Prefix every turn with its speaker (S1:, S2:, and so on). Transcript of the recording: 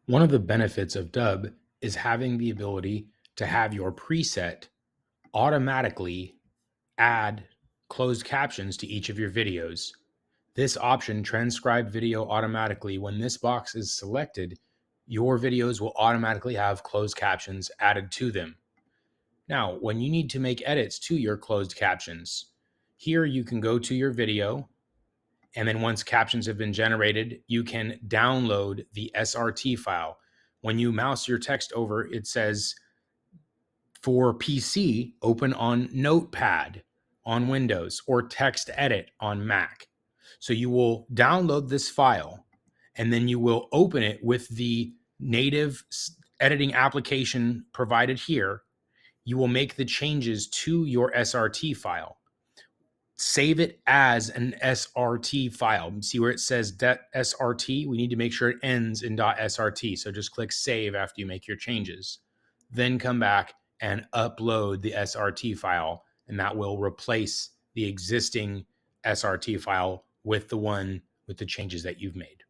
S1: One of the benefits of Dubb is having the ability to have your preset automatically add closed captions to each of your videos. This option, transcribe video automatically, when this box is selected, your videos will automatically have closed captions added to them. Now, when you need to make edits to your closed captions, here you can go to your video, and then once captions have been generated, you can download the SRT file. When you mouse your text over, it says for PC, open on Notepad on Windows or TextEdit on Mac. So you will download this file and then you will open it with the native editing application provided here. You will make the changes to your SRT file. Save it as an SRT file. See where it says .srt? We need to make sure it ends in .srt. So just click save after you make your changes. Then come back and upload the SRT file, and that will replace the existing SRT file with the one with the changes that you've made.